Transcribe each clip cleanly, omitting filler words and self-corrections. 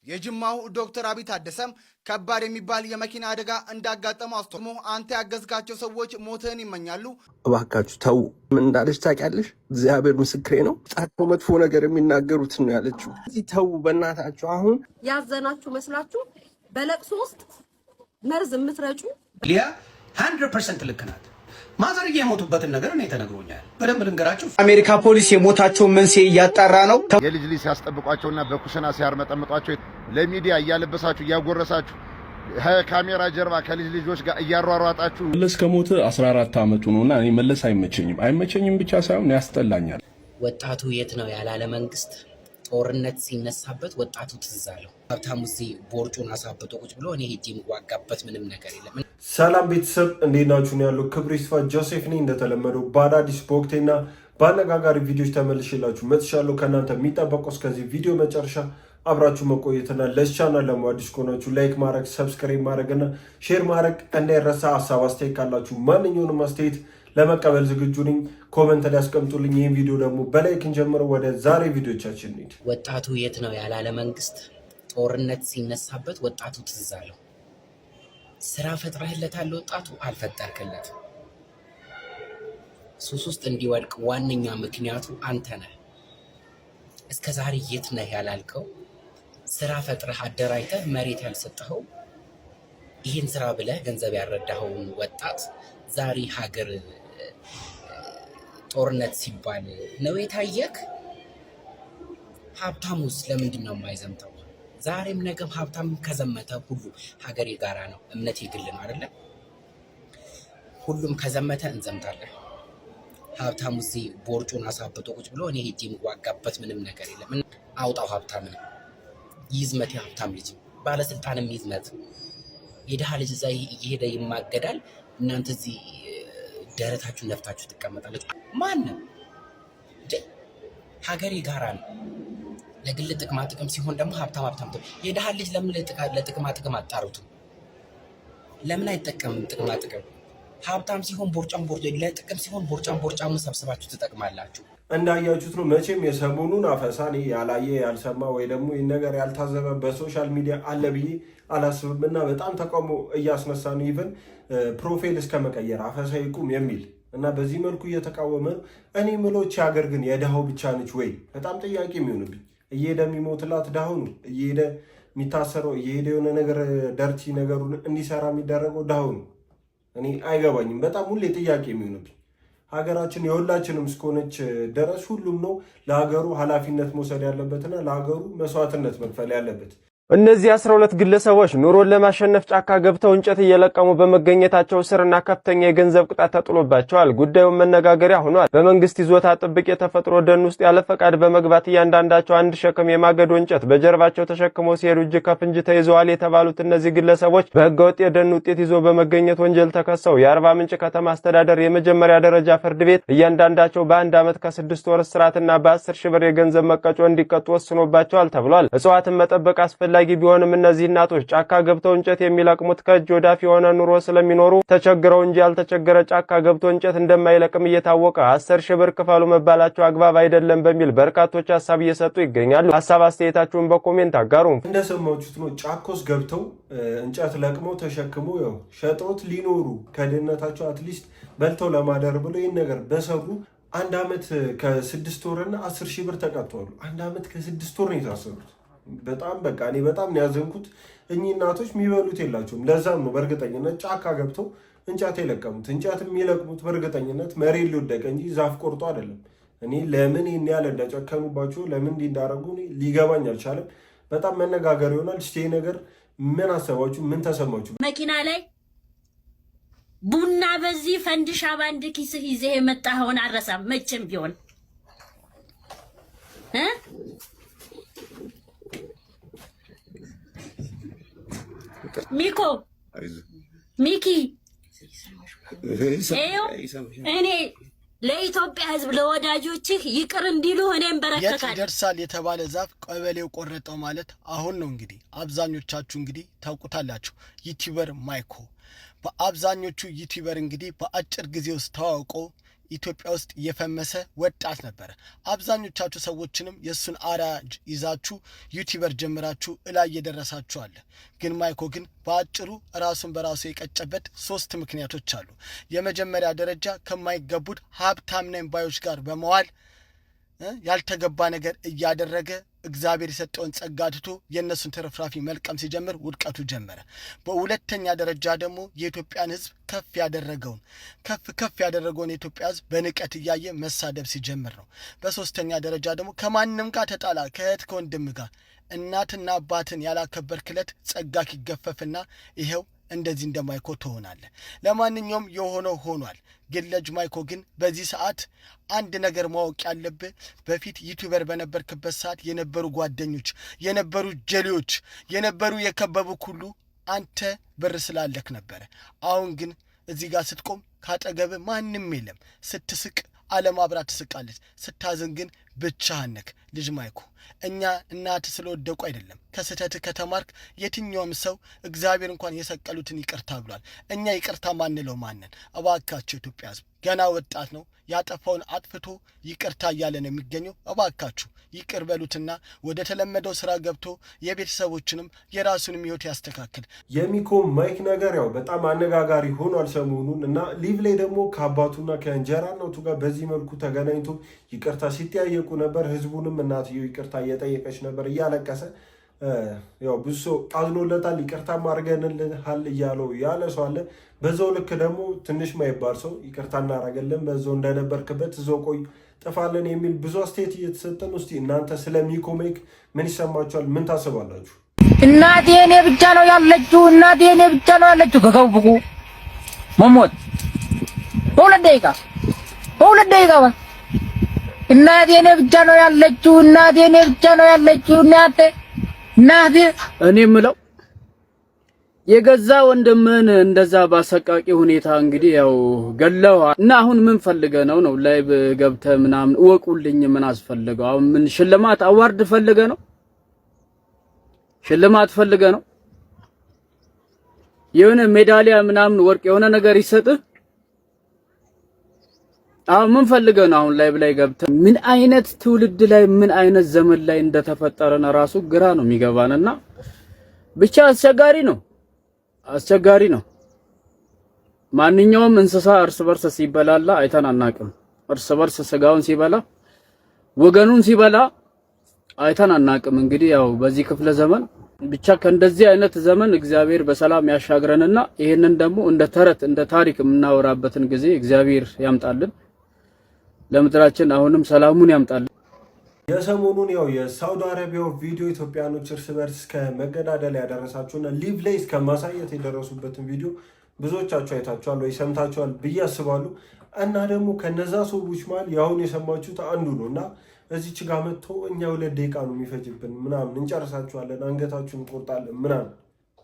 የጅማው ዶክተር አብይ ታደሰም ከባድ የሚባል የመኪና አደጋ እንዳጋጠመው አስተሞ አንተ ያገዝካቸው ሰዎች ሞተን ይመኛሉ። እባካችሁ ተው። ምን እንዳለች ታውቂያለሽ? እግዚአብሔር ምስክሬ ነው። ጣቶ መጥፎ ነገር የሚናገሩት ነው ያለችው። እዚህ ተው በእናታችሁ። አሁን ያዘናችሁ መስላችሁ በለቅሶ ውስጥ መርዝ የምትረጩ ሊያ 100% ልክ ናት። ማዘርዬ የሞቱበትን ነገር እኔ ተነግሮኛል። በደንብ ልንገራችሁ። አሜሪካ ፖሊስ የሞታቸውን መንስኤ እያጣራ ነው። የልጅ ልጅ ሲያስጠብቋቸውና በኩሽና ሲያርመጠምጧቸው ለሚዲያ እያለበሳችሁ እያጎረሳችሁ ካሜራ ጀርባ ከልጅ ልጆች ጋር እያሯሯጣችሁ መለስ ከሞተ 14 ዓመቱ ነውና እኔ መለስ አይመቸኝም ብቻ ሳይሆን ያስጠላኛል። ወጣቱ የት ነው ያላለ መንግስት ጦርነት ሲነሳበት ወጣቱ ትዝ አለው። ሀብታሙ እዚህ ቦርጩን አሳብጦ ቁጭ ብሎ እኔ ሄጄ የምዋጋበት ምንም ነገር የለም። ሰላም ቤተሰብ እንዴት ናችሁ? ነው ያለው ክብሩ ይስፋ ጆሴፍ ነኝ። እንደተለመደው በአዳዲስ በወቅቴና በአነጋጋሪ ቪዲዮዎች ተመልሼላችሁ መጥቻለሁ። ከእናንተ የሚጠበቀው እስከዚህ ቪዲዮ መጨረሻ አብራችሁ መቆየትና ለዚህ ቻናል ደግሞ አዲስ ከሆናችሁ ላይክ ማድረግ፣ ሰብስክራይብ ማድረግና ሼር ማድረግ እንዳይረሳ። ሀሳብ አስተያየት ካላችሁ ማንኛውንም አስተያየት ለመቀበል ዝግጁ ነኝ። ኮሜንት ላይ አስቀምጡልኝ። ይህን ቪዲዮ ደግሞ በላይክ እንጀምረው። ወደ ዛሬ ቪዲዮቻችን እንሂድ። ወጣቱ የት ነው ያላለ መንግስት ጦርነት ሲነሳበት ወጣቱ ትዝ አለው። ስራ ፈጥረህለታል፣ ወጣቱ አልፈጠርክለት። ሱስ ውስጥ እንዲወድቅ ዋነኛ ምክንያቱ አንተ ነህ። እስከ ዛሬ የት ነህ ያላልከው ስራ ፈጥረህ አደራጅተህ መሬት ያልሰጠኸው ይህን ስራ ብለህ ገንዘብ ያልረዳኸውን ወጣት ዛሬ ሀገር ጦርነት ሲባል ነው የታየክ። ሀብታሙስ ለምንድን ነው የማይዘምተው? ዛሬም ነገም ሀብታም ከዘመተ ሁሉ ሀገር የጋራ ነው፣ እምነት የግል ነው አይደለም? ሁሉም ከዘመተ እንዘምታለን። ሀብታሙ እዚህ ቦርጩን አሳብጦ ቁጭ ብሎ እኔ ሄጄ የምዋጋበት ምንም ነገር የለም። አውጣው ሀብታም ነው ይዝመት፣ የሀብታም ልጅ ባለስልጣንም ይዝመት። የድሃ ልጅ እዛ እየሄደ ይማገዳል። እናንተ እዚህ ደረታችሁን ነፍታችሁ ትቀመጣለች። ማንም ሀገር የጋራ ነው። ለግል ጥቅማ ጥቅም ሲሆን ደግሞ ሀብታም የድሃ ልጅ ለምን ለጥቅማ ጥቅም አጣሩት? ለምን አይጠቀምም? ጥቅማ ጥቅም ሀብታም ሲሆን ቦርጫም ለጥቅም ሲሆን ቦርጫሙን ሰብስባችሁ ትጠቅማላችሁ። እንዳያችሁት ነው መቼም የሰሞኑን አፈሳኔ ያላየ ያልሰማ ወይ ደግሞ ይህን ነገር ያልታዘበ በሶሻል ሚዲያ አለ ብዬ አላስብም። እና በጣም ተቃውሞ እያስነሳ ነው። ኢቨን ፕሮፋይል እስከ መቀየር አፈሳ ይቁም የሚል እና በዚህ መልኩ እየተቃወመ እኔ ምሎች ሀገር ግን የድሃው ብቻ ነች ወይ? በጣም ጥያቄ የሚሆንብኝ። እየሄደ የሚሞትላት ድሃው ነው። እየሄደ የሚታሰረው እየሄደ የሆነ ነገር ደርቲ ነገሩን እንዲሰራ የሚደረገው ድሃው ነው። እኔ አይገባኝም። በጣም ሁሌ ጥያቄ የሚሆንብኝ ሀገራችን የሁላችንም እስከሆነች ድረስ ሁሉም ነው ለሀገሩ ኃላፊነት መውሰድ ያለበትና ለሀገሩ መስዋዕትነት መክፈል ያለበት። እነዚህ 12 ግለሰቦች ኑሮን ለማሸነፍ ጫካ ገብተው እንጨት እየለቀሙ በመገኘታቸው ስርና ከፍተኛ የገንዘብ ቅጣት ተጥሎባቸዋል። ጉዳዩን መነጋገሪያ ሆኗል። በመንግስት ይዞታ ጥብቅ የተፈጥሮ ደን ውስጥ ያለ ፈቃድ በመግባት እያንዳንዳቸው አንድ ሸክም የማገዶ እንጨት በጀርባቸው ተሸክመው ሲሄዱ እጅ ከፍንጅ ተይዘዋል የተባሉት እነዚህ ግለሰቦች በህገወጥ የደን ውጤት ይዞ በመገኘት ወንጀል ተከሰው የአርባ ምንጭ ከተማ አስተዳደር የመጀመሪያ ደረጃ ፍርድ ቤት እያንዳንዳቸው በ1 ዓመት ከ6 ወር እስራትና በ10 ሺህ ብር የገንዘብ መቀጮ እንዲቀጡ ወስኖባቸዋል ተብሏል። እጽዋትን መጠበቅ አስፈላጊ ቢሆንም እነዚህ እናቶች ጫካ ገብተው እንጨት የሚለቅሙት ከእጅ ወዳፍ የሆነ ኑሮ ስለሚኖሩ ተቸግረው እንጂ ያልተቸገረ ጫካ ገብቶ እንጨት እንደማይለቅም እየታወቀ 10 ሺህ ብር ክፈሉ መባላቸው አግባብ አይደለም በሚል በርካቶች ሐሳብ እየሰጡ ይገኛሉ። ሐሳብ አስተያየታችሁን በኮሜንት አጋሩ። እንደሰማችሁት ነው። ጫኮስ ገብተው እንጨት ለቅመው ተሸክመው ያው ሸጦት ሊኖሩ ከድህነታቸው አትሊስት በልተው ለማደር ብሎ ይህን ነገር በሰሩ 1 ዓመት ከ6 ወርና 10 ሺህ ብር ተቀጥተዋል። 1 ዓመት ከ6 ወር ነው የታሰሩት። በጣም በቃ እኔ በጣም ነው ያዘንኩት። እኚህ እናቶች የሚበሉት የላቸውም። ለዛም ነው በእርግጠኝነት ጫካ ገብተው እንጨት የለቀሙት። እንጨት የሚለቅሙት በእርግጠኝነት መሬት ሊወደቀ እንጂ ዛፍ ቆርጦ አይደለም። እኔ ለምን ይህን ያህል እንደጨከኑባቸው ለምን እንዲህ እንዳደረጉ ሊገባኝ አልቻለም። በጣም መነጋገር ይሆናል። እስቲ ነገር ምን አሰባችሁ? ምን ተሰማችሁ? መኪና ላይ ቡና በዚህ ፈንድሻ ባንድ ኪስህ ይዘህ የመጣኸውን አረሳም መቼም ቢሆን ሚኮ ሚኪ እኔ ለኢትዮጵያ ሕዝብ ለወዳጆችህ ይቅር እንዲሉ እኔም በረከካለሁ። የት ደርሳል የተባለ ዛፍ ቀበሌው ቆረጠው ማለት አሁን ነው። እንግዲህ አብዛኞቻችሁ እንግዲህ ታውቁታላችሁ። ዩቲዩበር ማይኮ በአብዛኞቹ ዩቲዩበር እንግዲህ በአጭር ጊዜ ውስጥ ተዋውቆ ኢትዮጵያ ውስጥ የፈመሰ ወጣት ነበረ። አብዛኞቻችሁ ሰዎችንም የሱን አራጅ ይዛችሁ ዩቲዩበር ጀምራችሁ እላይ እየደረሳችሁ አለ። ግን ማይኮ ግን በአጭሩ ራሱን በራሱ የቀጨበት 3 ምክንያቶች አሉ። የመጀመሪያ ደረጃ ከማይገቡት ሀብታም ነን ባዮች ጋር በመዋል ያልተገባ ነገር እያደረገ እግዚአብሔር የሰጠውን ጸጋ ትቶ የእነሱን ተረፍራፊ መልቀም ሲጀምር ውድቀቱ ጀመረ። በሁለተኛ ደረጃ ደግሞ የኢትዮጵያን ሕዝብ ከፍ ያደረገውን የኢትዮጵያ ሕዝብ በንቀት እያየ መሳደብ ሲጀምር ነው። በሶስተኛ ደረጃ ደግሞ ከማንም ጋር ተጣላ፣ ከእህት ከወንድም ጋር እናትና አባትን ያላከበርክለት ጸጋ ይገፈፍና ይሄው እንደዚህ እንደማይኮ ትሆናለህ። ለማንኛውም የሆነው ሆኗል። ግን ልጅ ማይኮ ግን በዚህ ሰዓት አንድ ነገር ማወቅ ያለብህ በፊት ዩቲዩበር በነበርክበት ሰዓት የነበሩ ጓደኞች፣ የነበሩ ጀሌዎች፣ የነበሩ የከበቡ ሁሉ አንተ ብር ስላለክ ነበረ። አሁን ግን እዚህ ጋር ስትቆም ካጠገብ ማንም የለም። ስትስቅ ዓለም አብራ ትስቃለች፣ ስታዝን ግን ብቻህን ነህ። ልጅ ማይኮ እኛ እናት ስለወደቁ አይደለም፣ ከስተት ከተማርክ የትኛውም ሰው እግዚአብሔር እንኳን የሰቀሉትን ይቅርታ ብሏል። እኛ ይቅርታ ማንለው ማንን? እባካችሁ ኢትዮጵያ ሕዝብ ገና ወጣት ነው፣ ያጠፋውን አጥፍቶ ይቅርታ እያለ ነው የሚገኘው። እባካችሁ ይቅር በሉትና ወደ ተለመደው ስራ ገብቶ የቤተሰቦችንም የራሱንም ህይወት ያስተካክል። የሚኮ ማይክ ነገር ያው በጣም አነጋጋሪ ሆኗል ሰሞኑን እና ሊቭ ላይ ደግሞ ከአባቱና ከእንጀራ እናቱ ጋር በዚህ መልኩ ተገናኝቶ ይቅርታ ሲጠያየቁ ነበር። ህዝቡንም እናትየው ይቅርታ እየጠየቀች ነበር እያለቀሰ። ያው ብዙ ሰው አዝኖለታል፣ ይቅርታ ማድረግልሃል እያለው ያለ ሰው አለ። በዛው ልክ ደግሞ ትንሽ ማይባል ሰው ይቅርታ እናደርጋለን በዛው እንደነበርክበት እዛው ቆይ ጥፋለን የሚል ብዙ አስተያየት እየተሰጠን። እስቲ እናንተ ስለ ሚኮ ማይክ ምን ይሰማችኋል? ምን ታስባላችሁ? እናቴ እኔ ብቻ ነው ያለችው፣ እናቴ እኔ ብቻ ነው ያለችው። ከከውብቁ መሞት በሁለት ደቂቃ እናቴ እኔ ብቻ ነው ያለችው፣ እናቴ እኔ ብቻ ነው ያለችው። እናቴ እኔ የምለው የገዛ ወንድምህን እንደዛ ባሰቃቂ ሁኔታ እንግዲህ ያው ገለው እና አሁን ምን ፈልገህ ነው ላይ ገብተህ ምናምን እወቁልኝ ምን አስፈልገው? አሁን ምን ሽልማት አዋርድ ፈልገህ ነው? ሽልማት ፈልገህ ነው? የሆነ ሜዳሊያ ምናምን ወርቅ የሆነ ነገር ይሰጥህ? አሁን ምን ፈልገህ ነው? አሁን ላይ ገብተህ ምን አይነት ትውልድ ላይ ምን አይነት ዘመን ላይ እንደተፈጠረና ራሱ ግራ ነው የሚገባንና ብቻ አስቸጋሪ ነው። ማንኛውም እንስሳ እርስ በርስ ሲበላላ አይተን አናቅም። እርስ በርስ ስጋውን ሲበላ ወገኑን ሲበላ አይተን አናቅም። እንግዲህ ያው በዚህ ክፍለ ዘመን ብቻ ከእንደዚህ አይነት ዘመን እግዚአብሔር በሰላም ያሻግረንና ይሄንን ደግሞ እንደ ተረት እንደ ታሪክ የምናወራበትን ጊዜ እግዚአብሔር ያምጣልን። ለምድራችን አሁንም ሰላሙን ያምጣልን። የሰሞኑን ያው የሳውዲ አረቢያው ቪዲዮ ኢትዮጵያኖች እርስ በርስ ከመገዳደል ያደረሳቸውና ሊቭ ላይ እስከ ማሳየት የደረሱበትን ቪዲዮ ብዙዎቻችሁ አይታችኋል ወይ ሰምታችኋል ብዬ አስባለሁ። እና ደግሞ ከነዛ ሰዎች መሀል ያሁን የሰማችሁት አንዱ ነው እና እዚች ጋር መጥቶ እኛ 2 ደቂቃ ነው የሚፈጅብን ምናምን እንጨርሳችኋለን፣ አንገታችሁን እንቆርጣለን ምናምን።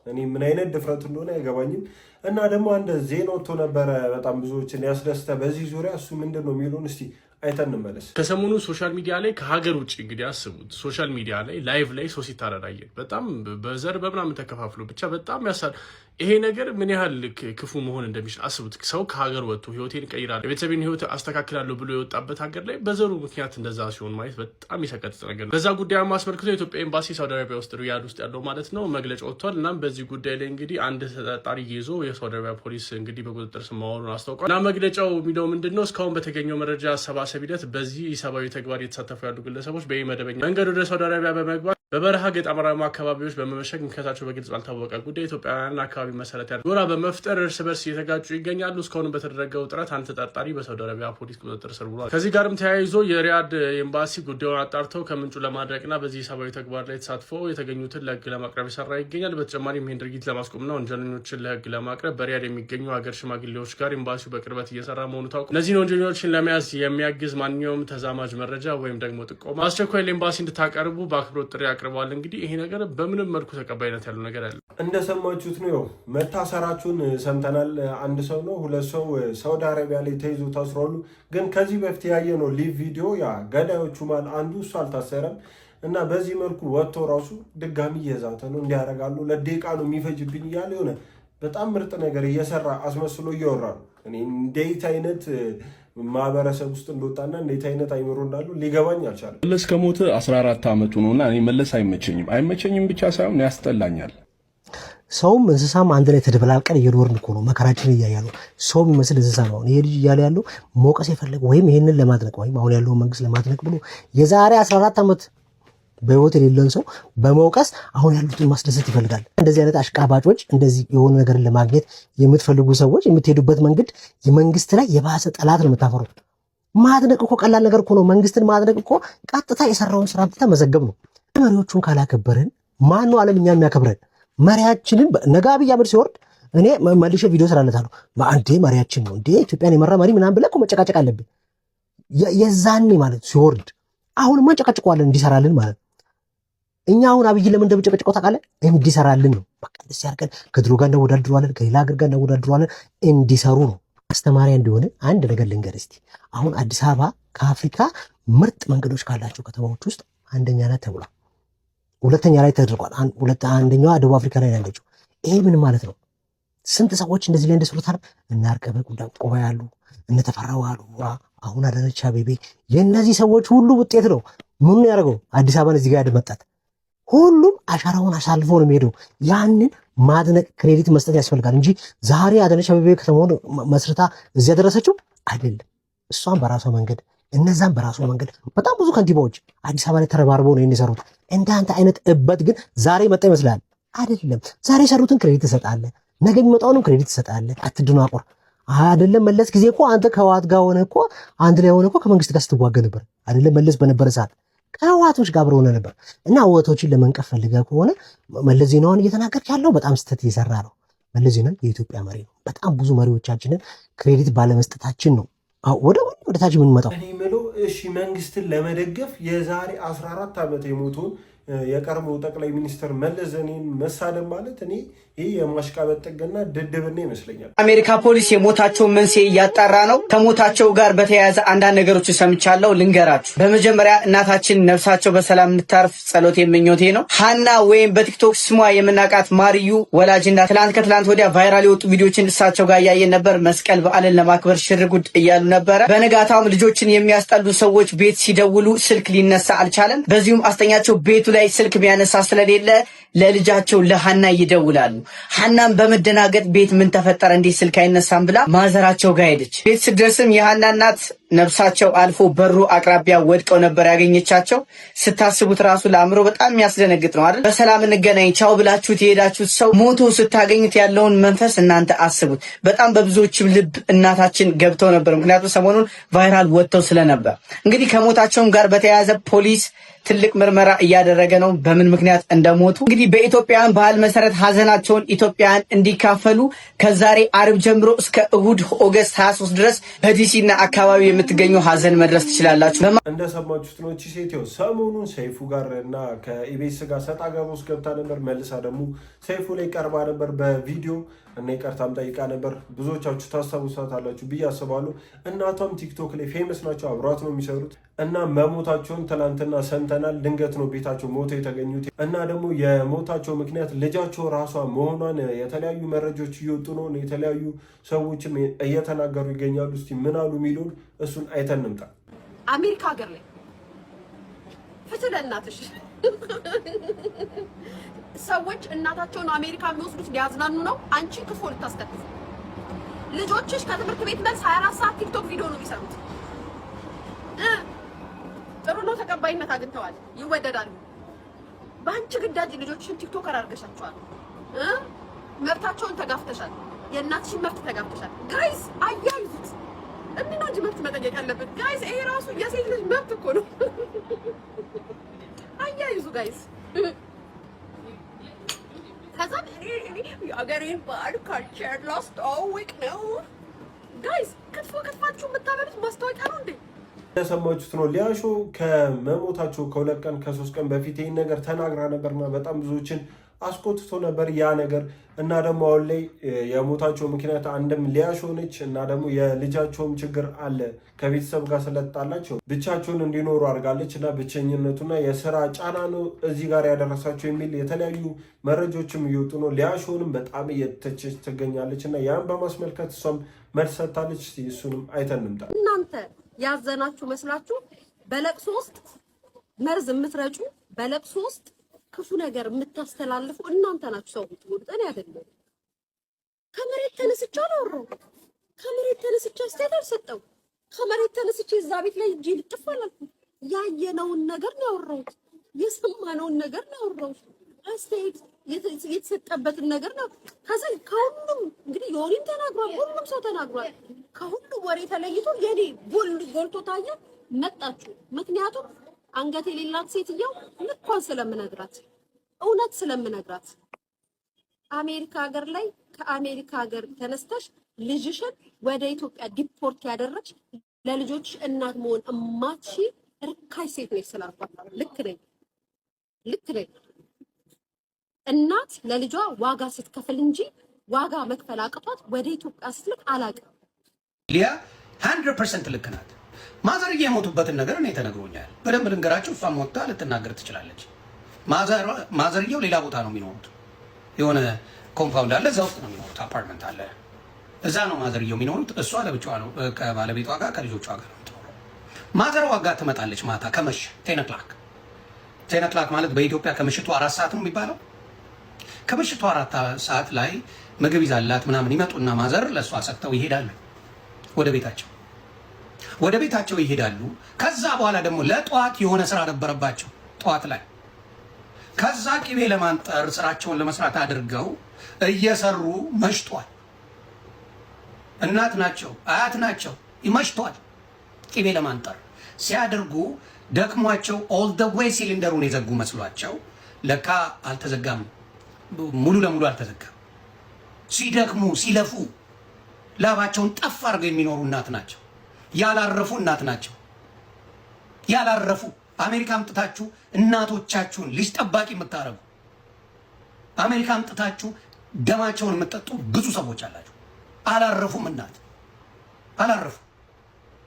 እኔ ምን አይነት ድፍረት እንደሆነ አይገባኝም። እና ደግሞ አንድ ዜና ወጥቶ ነበረ በጣም ብዙዎችን ያስደስተ በዚህ ዙሪያ። እሱ ምንድን ነው የሚሉን እስቲ አይተን እንመለስ። ከሰሞኑ ሶሻል ሚዲያ ላይ ከሀገር ውጭ እንግዲህ አስቡት፣ ሶሻል ሚዲያ ላይ ላይቭ ላይ ሰው ሲታረዳየን በጣም በዘር በምናምን ተከፋፍሎ ብቻ በጣም ያሳል። ይሄ ነገር ምን ያህል ክፉ መሆን እንደሚችል አስቡት። ሰው ከሀገር ወጥቶ ህይወቴን እቀይራለሁ የቤተሰቤን ህይወት አስተካክላለሁ ብሎ የወጣበት ሀገር ላይ በዘሩ ምክንያት እንደዛ ሲሆን ማየት በጣም ይሰቀጥጥ ነገር ነው። በዛ ጉዳይ አስመልክቶ የኢትዮጵያ ኤምባሲ ሳውዲ አረቢያ ውስጥ ሪያድ ውስጥ ያለው ማለት ነው መግለጫ ወጥቷል። እናም በዚህ ጉዳይ ላይ እንግዲህ አንድ ተጠርጣሪ ይዞ የሳውዲ አረቢያ ፖሊስ እንግዲህ በቁጥጥር ስር ማዋሉን አስታውቋል። እና መግለጫው የሚለው ምንድነው? እስካሁን በተገኘው መረጃ አሰባሰብ ሂደት በዚህ ሰብአዊ ተግባር የተሳተፉ ያሉ ግለሰቦች በመደበኛ መንገድ ወደ ሳውዲ አረቢያ በመግባት በበረሃ ገጠራማ አካባቢዎች በመመሸግ ምክንያታቸው በግልጽ ባልታወቀ ጉዳይ ኢትዮጵያውያን አካባቢ መሰረት ያለ ጎራ በመፍጠር እርስ በርስ እየተጋጩ ይገኛሉ። እስካሁን በተደረገው ጥረት አንድ ተጠርጣሪ በሳውዲ አረቢያ ፖሊስ ቁጥጥር ስር ውሏል። ከዚህ ጋርም ተያይዞ የሪያድ ኤምባሲ ጉዳዩን አጣርተው ከምንጩ ለማድረቅና በዚህ ሰብአዊ ተግባር ላይ ተሳትፈው የተገኙትን ለህግ ለማቅረብ የሰራ ይገኛል። በተጨማሪም ይህን ድርጊት ለማስቆምና ወንጀለኞችን ለህግ ለማቅረብ በሪያድ የሚገኙ ሀገር ሽማግሌዎች ጋር ኤምባሲው በቅርበት እየሰራ መሆኑ ታውቋል። እነዚህን ወንጀለኞችን ለመያዝ የሚያግዝ ማንኛውም ተዛማጅ መረጃ ወይም ደግሞ ጥቆማ አስቸኳይ ለኤምባሲ እንድታቀርቡ በአክብሮት ጥሪ አቅርበዋል። እንግዲህ ይሄ ነገር በምንም መልኩ ተቀባይነት ያለው ነገር አለ። እንደሰማችሁት ነው። መታሰራችሁን ሰምተናል። አንድ ሰው ነው 2 ሰው ሳውዲ አረቢያ ላይ ተይዞ ታስሯሉ። ግን ከዚህ በፊት ያየ ነው ሊቭ ቪዲዮ ያ ገዳዮቹ ማለት አንዱ እሱ አልታሰረም እና በዚህ መልኩ ወጥቶ ራሱ ድጋሚ እየዛተ ነው እንዲያደርጋሉ 2 ደቂቃ ነው የሚፈጅብኝ እያለ የሆነ በጣም ምርጥ ነገር እየሰራ አስመስሎ እያወራ ነው። እኔ እንዴት አይነት ማህበረሰብ ውስጥ እንደወጣና እንዴት አይነት አይምሮ እንዳሉ ሊገባኝ አልቻለም። መለስ ከሞተ 14 ዓመቱ ነውና እኔ መለስ አይመቸኝም ብቻ ሳይሆን ያስጠላኛል። ሰውም እንስሳም አንድ ላይ ተደበላልቀን እየኖርን እኮ ነው መከራችን እያያሉ። ሰው የሚመስል እንስሳ ነው ይሄ ልጅ እያለ ያለው። መውቀስ የፈለገው ወይም ይሄንን ለማድነቅ ወይም አሁን ያለውን መንግስት ለማድነቅ ብሎ የዛሬ 14 ዓመት በህይወት የሌለን ሰው በመውቀስ አሁን ያሉትን ማስደሰት ይፈልጋል። እንደዚህ አይነት አሽቃባጮች፣ እንደዚህ የሆነ ነገርን ለማግኘት የምትፈልጉ ሰዎች የምትሄዱበት መንገድ የመንግስት ላይ የባሰ ጠላት ነው የምታፈሩት። ማድነቅ እኮ ቀላል ነገር እኮ ነው። መንግስትን ማድነቅ እኮ ቀጥታ የሰራውን ስራ ብቻ መዘገብ ነው። መሪዎቹን ካላከበርን ማን ነው ዓለም እኛን የሚያከብረን? መሪያችንን ነገ አብይ አህመድ ሲወርድ እኔ መልሼ ቪዲዮ ስላለታለሁ አንዴ መሪያችን ነው እንዴ ኢትዮጵያን የመራ መሪ ምናምን ብለህ እኮ መጨቃጨቅ አለብን። የዛኔ ማለት ሲወርድ አሁንማ እንጨቃጭቀዋለን እንዲሰራልን ማለት ነው። እኛ አሁን አብይ ለምን እንደምጨቀጭቀው ታውቃለህ? እንዲሰራልን ነው። በቃ ደስ ያርቀን። ከድሮ ጋር እናወዳድረዋለን፣ ከሌላ ሀገር ጋር እናወዳድረዋለን። እንዲሰሩ ነው። አስተማሪያ እንደሆነ አንድ ነገር ልንገር እስቲ። አሁን አዲስ አበባ ከአፍሪካ ምርጥ መንገዶች ካላቸው ከተማዎች ውስጥ አንደኛ ናት ተብሏል። ሁለተኛ ላይ ተደርጓል። አንደኛዋ ደቡብ አፍሪካ ላይ ያለችው። ይሄ ምን ማለት ነው? ስንት ሰዎች እንደዚህ ላይ እንደሰሩታል። እና አርቀበ ቆባ ያሉ እነ ተፈራው አሉ፣ አሁን አዳነች አቤቤ የእነዚህ ሰዎች ሁሉ ውጤት ነው። ምን ያደርገው አዲስ አበባን እዚህ ጋር ያደመጣት። ሁሉም አሻራውን አሳልፎ ነው የሚሄደው። ያንን ማድነቅ ክሬዲት መስጠት ያስፈልጋል እንጂ ዛሬ አዳነች አቤቤ ከተማውን መስርታ እዚህ ያደረሰችው አይደለም። እሷም በራሷ መንገድ እነዛም በራሱ መንገድ በጣም ብዙ ከንቲባዎች አዲስ አበባ ላይ ተረባርበው ነው የሚሰሩት። እንዳንተ አይነት እበት ግን ዛሬ መጣ ይመስላል አይደለም። ዛሬ የሰሩትን ክሬዲት ትሰጣለህ፣ ነገ የሚመጣውንም ክሬዲት ትሰጣለህ። አትደናቆር። አይደለም መለስ ጊዜ እኮ አንተ ከህወሓት ጋር ሆነ እኮ አንድ ላይ ሆነ እኮ ከመንግስት ጋር ስትዋጋ ነበር። አይደለም መለስ በነበረ ሰዓት ከህወሓቶች ጋር አብረው ነበር። እና ህወሓቶችን ለመንቀፍ ፈልገህ ከሆነ መለስ ዜናውን እየተናገርክ ያለው በጣም ስህተት እየሰራ ነው። መለስ ዜናዊ የኢትዮጵያ መሪ ነው። በጣም ብዙ መሪዎቻችንን ክሬዲት ባለመስጠታችን ነው ወደ ታች የምንመጣው። እኔ የምለው እሺ መንግስትን ለመደገፍ የዛሬ 14 ዓመት የሞተውን የቀድሞ ጠቅላይ ሚኒስትር መለስ ዜናዊን መሳደብ ማለት እኔ ይህ የማሽቃበጥ ጥግና ድድብና ይመስለኛል። አሜሪካ ፖሊስ የሞታቸውን መንስኤ እያጣራ ነው። ከሞታቸው ጋር በተያያዘ አንዳንድ ነገሮች ሰምቻለሁ፣ ልንገራችሁ። በመጀመሪያ እናታችን ነፍሳቸው በሰላም እንድታርፍ ጸሎት ምኞቴ ነው። ሀና ወይም በቲክቶክ ስሟ የምናውቃት ማርዩ ወላጅና ከትላንት ወዲያ ቫይራል የወጡ ቪዲዮችን እሳቸው ጋር እያየን ነበር። መስቀል በዓልን ለማክበር ሽርጉድ እያሉ ነበረ። በነጋታውም ልጆችን የሚያስጠሉ ሰዎች ቤት ሲደውሉ ስልክ ሊነሳ አልቻለም። በዚሁም አስተኛቸው ቤቱ ላይ ስልክ የሚያነሳ ስለሌለ ለልጃቸው ለሃና ይደውላሉ። ሃናም በመደናገጥ ቤት ምን ተፈጠረ እንዴት ስልክ አይነሳም ብላ ማዘራቸው ጋር ሄደች። ቤት ስትደርስም የሃና እናት ነፍሳቸው አልፎ በሩ አቅራቢያ ወድቀው ነበር ያገኘቻቸው። ስታስቡት ራሱ ለአእምሮ በጣም የሚያስደነግጥ ነው አይደል? በሰላም እንገናኝ ቻው ብላችሁት የሄዳችሁት ሰው ሞቶ ስታገኙት ያለውን መንፈስ እናንተ አስቡት። በጣም በብዙዎችም ልብ እናታችን ገብተው ነበር፣ ምክንያቱም ሰሞኑን ቫይራል ወጥተው ስለነበር። እንግዲህ ከሞታቸውም ጋር በተያያዘ ፖሊስ ትልቅ ምርመራ እያደረገ ነው፣ በምን ምክንያት እንደሞቱ። እንግዲህ በኢትዮጵያውያን ባህል መሰረት ሀዘናቸውን ኢትዮጵያውያን እንዲካፈሉ ከዛሬ አርብ ጀምሮ እስከ እሁድ ኦገስት 23 ድረስ በዲሲና አካባቢ የምትገኙ ሀዘን መድረስ ትችላላችሁ። እንደሰማችሁት ነው። እቺ ሴትዮ ሰሞኑን ሰይፉ ጋር እና ከኢቢኤስ ጋር ሰጣ ገባ ውስጥ ገብታ ነበር። መልሳ ደግሞ ሰይፉ ላይ ቀርባ ነበር በቪዲዮ እና ይቅርታም ጠይቃ ነበር። ብዙዎቻችሁ ታስታውሳታላችሁ ብዬ አስባለሁ። እናቷም ቲክቶክ ላይ ፌመስ ናቸው፣ አብሯት ነው የሚሰሩት እና መሞታቸውን ትናንትና ሰምተናል። ድንገት ነው ቤታቸው ሞተው የተገኙት እና ደግሞ የሞታቸው ምክንያት ልጃቸው ራሷ መሆኗን የተለያዩ መረጃዎች እየወጡ ነው። የተለያዩ ሰዎችም እየተናገሩ ይገኛሉ። እስቲ ምን አሉ የሚሉን እሱን አይተን እንምጣ። አሜሪካ ሀገር ላይ ፍትህ ለእናትሽ ሰዎች እናታቸውን አሜሪካ የሚወስዱት ሊያዝናኑ ነው። አንቺ ክፉ ልታስከትፍ ልጆችሽ ከትምህርት ቤት መልስ 24 ሰዓት ቲክቶክ ቪዲዮ ነው የሚሰሩት። ጥሩ ነው፣ ተቀባይነት አግኝተዋል፣ ይወደዳሉ። በአንቺ ግዳጅ ልጆችሽን ቲክቶከር አድርገሻቸዋል። መብታቸውን ተጋፍተሻል፣ የእናትሽን መብት ተጋፍተሻል። ጋይስ አያይዙት። እንዲህ ነው እንጂ መብት መጠየቅ ያለበት ጋይስ። ይሄ ራሱ የሴት ልጅ መብት እኮ ነው። አያይዙ ጋይስ። ከዛ የአገሬን ባህል ካልቸር ላስተዋውቅ ነው ጋይስ። ክትፋችሁ የምታበሉት ማስታወቂያ ነው እንዴ? እንደሰማችሁት ነው። ሊያሾ ከመሞታቸው ከ2 ቀን ከ3 ቀን በፊት ይህን ነገር ተናግራ ነበርና በጣም ብዙዎችን አስቆጥቶ ነበር ያ ነገር እና ደግሞ አሁን ላይ የሞታቸው ምክንያት አንድም ሊያሾ ነች እና ደግሞ የልጃቸውም ችግር አለ ከቤተሰብ ጋር ስለጣላቸው ብቻቸውን እንዲኖሩ አድርጋለች እና ብቸኝነቱና የስራ ጫና ነው እዚህ ጋር ያደረሳቸው የሚል የተለያዩ መረጃዎችም እየወጡ ነው። ሊያሾንም በጣም እየተቸች ትገኛለች እና ያን በማስመልከት እሷም መልስ ሰጥታለች። እሱንም አይተን እንምጣ። እናንተ ያዘናችሁ መስላችሁ በለቅሶ ውስጥ መርዝ የምትረጩ በለቅሶ ውስጥ ክፉ ነገር የምታስተላልፉ እናንተ ናችሁ። ሰው ብትወድ እኔ አይደለም። ከመሬት ተነስቼ አላወራሁ። ከመሬት ተነስቼ አስተያየት አልሰጠው። ከመሬት ተነስቼ እዛ ቤት ላይ እጄ ልጥፍ አላልኩም። ያየነውን ነገር ነው ያወራሁት። የሰማነውን ነገር ነው ያወራሁት። አስተያየት የተሰጠበትን ነገር ነው። ከዛ ከሁሉም እንግዲህ ዮኒም ተናግሯል፣ ሁሉም ሰው ተናግሯል። ከሁሉም ወሬ ተለይቶ የኔ ጎልቶ ታየ። መጣችሁ። ምክንያቱም አንገት የሌላት ሴትየው ልኳን ስለምነግራት እውነት ስለምነግራት አሜሪካ ሀገር ላይ ከአሜሪካ ሀገር ተነስተሽ ልጅሽን ወደ ኢትዮጵያ ዲፖርት ያደረች ለልጆች እናት መሆን እማትሺ ርካሽ ሴት ነች ስላልኳት ልክ ነኝ። እናት ለልጇ ዋጋ ስትከፍል እንጂ ዋጋ መክፈል አቅቷት ወደ ኢትዮጵያ ስትልክ አላውቅም። ሊያ 100% ልክ ናት። ማዘርዬ የሞቱበትን ነገር እኔ ተነግሮኛል። በደንብ ልንገራችሁ። እሷም ወጥታ ልትናገር ትችላለች። ማዘርየው ሌላ ቦታ ነው የሚኖሩት። የሆነ ኮምፓውንድ አለ፣ እዛ ውስጥ ነው የሚኖሩት። አፓርትመንት አለ፣ እዛ ነው ማዘርየው የሚኖሩት። እሷ ለብቻዋ ነው ከባለቤቷ ጋር ከልጆቿ ጋር ነው የምትኖረው። ማዘሯ ጋር ትመጣለች ማታ ከመሸ 10 o'clock ማለት በኢትዮጵያ ከምሽቱ 4 ሰዓት ነው የሚባለው። ከምሽቱ 4 ሰዓት ላይ ምግብ ይዛላት ምናምን ይመጡና ማዘር ለእሷ ሰጥተው ይሄዳሉ ወደ ቤታቸው ይሄዳሉ። ከዛ በኋላ ደግሞ ለጠዋት የሆነ ስራ ነበረባቸው ጠዋት ላይ። ከዛ ቅቤ ለማንጠር ስራቸውን ለመስራት አድርገው እየሰሩ መሽቷል። እናት ናቸው፣ አያት ናቸው። ይመሽቷል። ቅቤ ለማንጠር ሲያደርጉ ደክሟቸው ኦል ደ ዌይ ሲሊንደሩን የዘጉ መስሏቸው ለካ አልተዘጋም፣ ሙሉ ለሙሉ አልተዘጋም። ሲደክሙ ሲለፉ ላባቸውን ጠፍ አድርገው የሚኖሩ እናት ናቸው። ያላረፉ እናት ናቸው። ያላረፉ አሜሪካ አምጥታችሁ እናቶቻችሁን ልጅ ጠባቂ የምታረጉ አሜሪካ አምጥታችሁ ደማቸውን የምትጠጡ ብዙ ሰዎች አላችሁ። አላረፉም። እናት አላረፉ።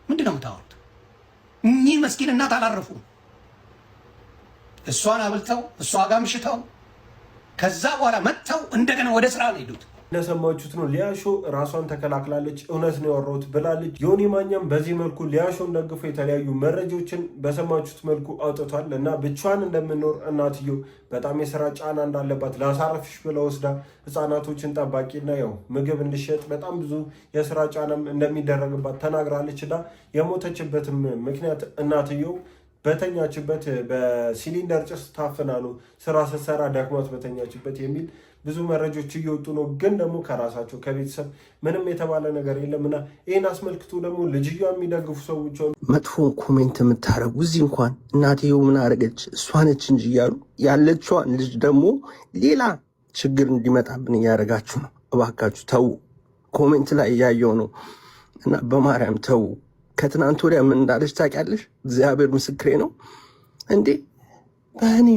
ምንድነው የምታወሩት? እኚህ መስኪን እናት አላረፉም። እሷን አብልተው እሷ ጋር ምሽተው ከዛ በኋላ መጥተው እንደገና ወደ ስራ ነው ሄዱት። እንደሰማችሁት ነው። ሊያሾ ራሷን ተከላክላለች። እውነት ነው ያወራሁት ብላለች። ዮኒ ማኛም በዚህ መልኩ ሊያሾን ደግፎ የተለያዩ መረጃዎችን በሰማችሁት መልኩ አውጥቷል እና ብቻዋን እንደምኖር እናትየው በጣም የስራ ጫና እንዳለባት ላሳረፍሽ ብላ ወስዳ ህፃናቶችን ጠባቂና ያው ምግብ እንድሸጥ በጣም ብዙ የስራ ጫናም እንደሚደረግባት ተናግራለች እና የሞተችበትም ምክንያት እናትየው በተኛችበት በሲሊንደር ጭስ ታፍና ነው ስራ ስትሰራ ደክሟት በተኛችበት የሚል ብዙ መረጃዎች እየወጡ ነው። ግን ደግሞ ከራሳቸው ከቤተሰብ ምንም የተባለ ነገር የለምና ይህን አስመልክቶ ደግሞ ልጅየዋ የሚደግፉ ሰዎች መጥፎን ኮሜንት የምታደርጉ እዚህ እንኳን እናትየው ምን አደረገች እሷ ነች እንጂ እያሉ ያለችዋን ልጅ ደግሞ ሌላ ችግር እንዲመጣብን እያደረጋችሁ ነው። እባካችሁ ተዉ። ኮሜንት ላይ እያየው ነው እና በማርያም ተዉ። ከትናንት ወዲያ ምን እንዳለች ታውቂያለሽ? እግዚአብሔር ምስክሬ ነው እንዴ በእኔ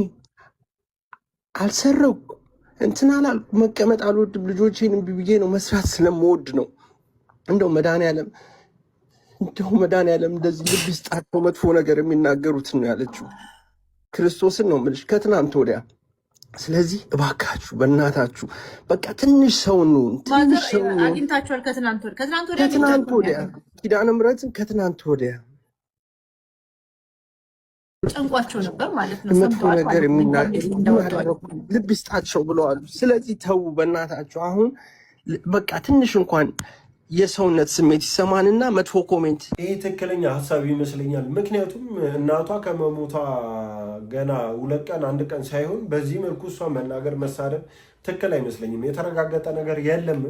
አልሰረው እንትን አላልኩ። መቀመጥ አልወድም። ልጆቼን እምቢ ብዬ ነው መስራት ስለምወድ ነው። እንደው መድኃኒዓለም እንደዚህ ልብ ይስጣቸው መጥፎ ነገር የሚናገሩትን ነው ያለችው። ክርስቶስን ነው የምልሽ ከትናንት ወዲያ። ስለዚህ እባካችሁ በእናታችሁ በቃ ትንሽ ሰው ነው አግኝታችኋል። ከትናንት ወዲያ ኪዳነ ምሕረትን ከትናንት ወዲያ ጨንቋቸው ነበር ማለት ነው። መጥፎ ነገር የሚናገሩ ልብ ይስጣቸው ብለዋል። ስለዚህ ተዉ በእናታችሁ። አሁን በቃ ትንሽ እንኳን የሰውነት ስሜት ይሰማንና መጥፎ ኮሜንት። ይህ ትክክለኛ ሀሳብ ይመስለኛል። ምክንያቱም እናቷ ከመሞቷ ገና 2 ቀን 1 ቀን ሳይሆን በዚህ መልኩ እሷ መናገር መሳደብ ትክክል አይመስለኝም። የተረጋገጠ ነገር የለም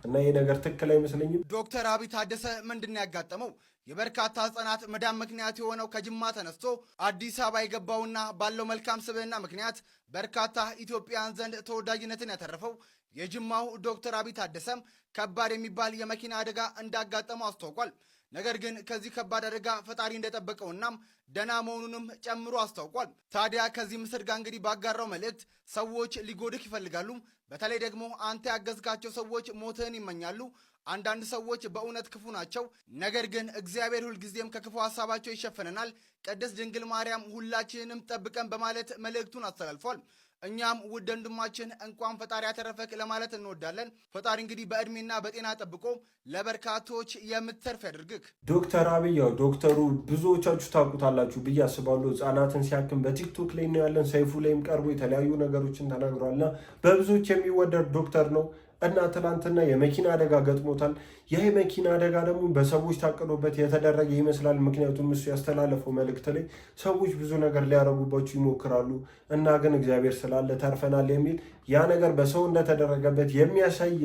እና ይህ ነገር ትክክል አይመስለኝም። ዶክተር አብይ ታደሰ ምንድን ያጋጠመው? የበርካታ ህጻናት መዳን ምክንያት የሆነው ከጅማ ተነስቶ አዲስ አበባ የገባውና ባለው መልካም ስብዕና ምክንያት በርካታ ኢትዮጵያውያን ዘንድ ተወዳጅነትን ያተረፈው የጅማው ዶክተር አብይ ታደሰም ከባድ የሚባል የመኪና አደጋ እንዳጋጠመው አስታውቋል። ነገር ግን ከዚህ ከባድ አደጋ ፈጣሪ እንደጠበቀውና ደና መሆኑንም ጨምሮ አስታውቋል። ታዲያ ከዚህ ምስል ጋር እንግዲህ ባጋራው መልእክት ሰዎች ሊጎድክ ይፈልጋሉ። በተለይ ደግሞ አንተ ያገዝካቸው ሰዎች ሞትህን ይመኛሉ። አንዳንድ ሰዎች በእውነት ክፉ ናቸው። ነገር ግን እግዚአብሔር ሁልጊዜም ከክፉ ሐሳባቸው ይሸፍነናል። ቅድስት ድንግል ማርያም ሁላችንንም ጠብቀን በማለት መልእክቱን አስተላልፏል። እኛም ውድ ወንድማችን እንኳን ፈጣሪ ያተረፈክ ለማለት እንወዳለን። ፈጣሪ እንግዲህ በእድሜና በጤና ጠብቆ ለበርካቶች የምትተርፍ ያድርግክ። ዶክተር አብይ ያው ዶክተሩ ብዙዎቻችሁ ታውቁታላችሁ ብዬ አስባለሁ። ህጻናትን ሲያክም በቲክቶክ ላይ ነው ያለን። ሰይፉ ላይም ቀርቦ የተለያዩ ነገሮችን ተናግሯልና በብዙዎች የሚወደድ ዶክተር ነው እና ትናንትና የመኪና አደጋ ገጥሞታል። ይህ የመኪና አደጋ ደግሞ በሰዎች ታቅዶበት የተደረገ ይመስላል። ምክንያቱም እሱ ያስተላለፈው መልእክት ላይ ሰዎች ብዙ ነገር ሊያረጉባችሁ ይሞክራሉ እና ግን እግዚአብሔር ስላለ ተርፈናል የሚል ያ ነገር በሰው እንደተደረገበት የሚያሳይ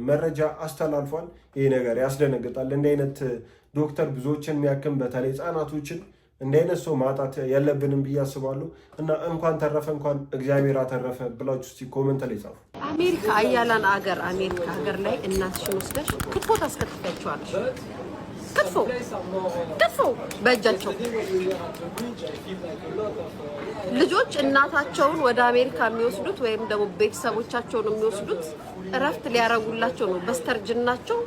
መረጃ አስተላልፏል። ይህ ነገር ያስደነግጣል። እንዲህ አይነት ዶክተር ብዙዎችን የሚያክም በተለይ ህጻናቶችን እንዲህ አይነት ሰው ማጣት የለብንም ብዬ አስባለሁ እና እንኳን ተረፈ እንኳን እግዚአብሔር አተረፈ ብላችሁ እስቲ ኮሜንት ላይ ጻፉ። አሜሪካ አያላን አገር አሜሪካ ሀገር ላይ እናትሽን ወስደሽ ክትፎ ታስከትፊያቸዋለሽ። ክትፎ በእጃቸው ልጆች እናታቸውን ወደ አሜሪካ የሚወስዱት ወይም ደግሞ ቤተሰቦቻቸውን የሚወስዱት እረፍት ሊያረጉላቸው ነው። በስተርጅናቸው